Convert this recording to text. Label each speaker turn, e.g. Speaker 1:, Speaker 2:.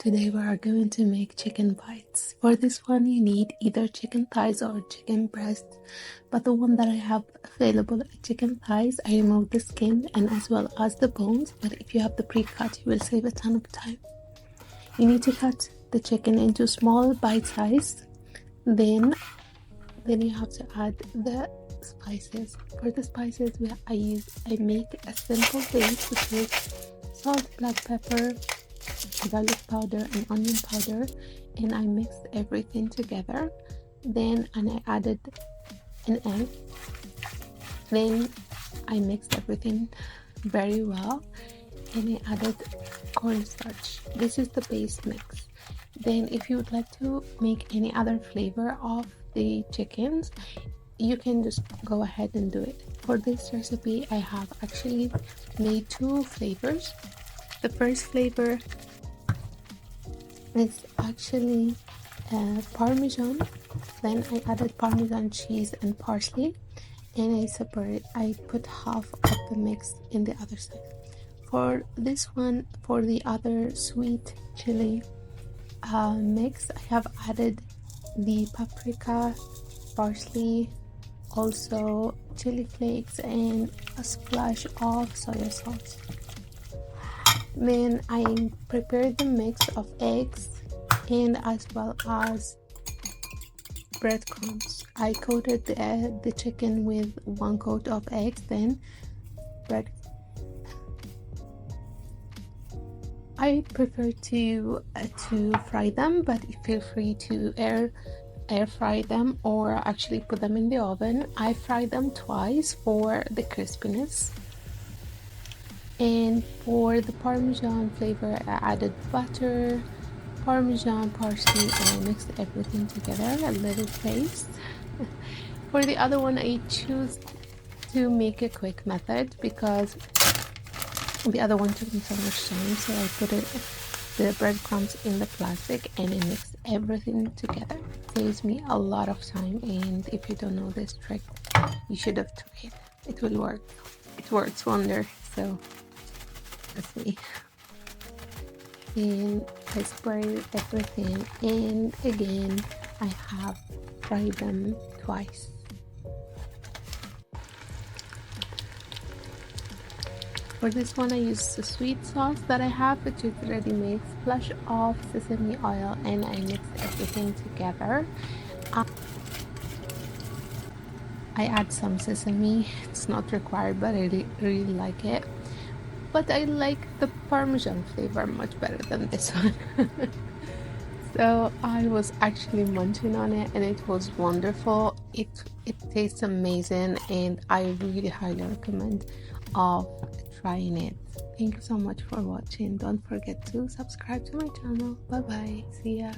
Speaker 1: Today we are going to make chicken bites. For this one you need either chicken thighs or chicken breast, but the one that I have available is chicken thighs. I removed the skin and as well as the bones, but if you have the pre-cut you will save a ton of time. You need to cut the chicken into small bite size. Then you have to add the spices. For the spices I make a simple base, which is salt, black pepper, garlic powder and onion powder, and I mixed everything together. And I added an egg. Then I mixed everything very well and I added cornstarch. This is the base mix. Then if you would like to make any other flavor of the chickens, you can just go ahead and do it. For this recipe I have actually made two flavors. The first flavor is actually Parmesan. Then I added Parmesan cheese and parsley, and I put half of the mix in the other side. For this one, for the other sweet chili mix, I have added the paprika, parsley, also chili flakes, and a splash of soy sauce. Then I prepared the mix of eggs and as well as breadcrumbs. I coated the chicken with one coat of eggs, then bread. I prefer to fry them, but feel free to air fry them or actually put them in the oven. I fry them twice for the crispiness. And for the Parmesan flavor I added butter, Parmesan, parsley, and I mixed everything together, a little paste. For the other one I choose to make a quick method because the other one took me so much time, so I put the breadcrumbs in the plastic and I mixed everything together. It saves me a lot of time, and if you don't know this trick you should have tried it. It will work. It works wonder. So that's me. And I spread everything, and again I have fried them twice. For this one I use the sweet sauce that I have, which is ready made, splash of sesame oil, and I mix everything together. I add some sesame. It's not required, but I really like it. But I like the Parmesan flavor much better than this one. So I was actually munching on it and it was wonderful. It tastes amazing, and I really highly recommend of trying it. Thank you so much for watching. Don't forget to subscribe to my channel. Bye bye. See ya.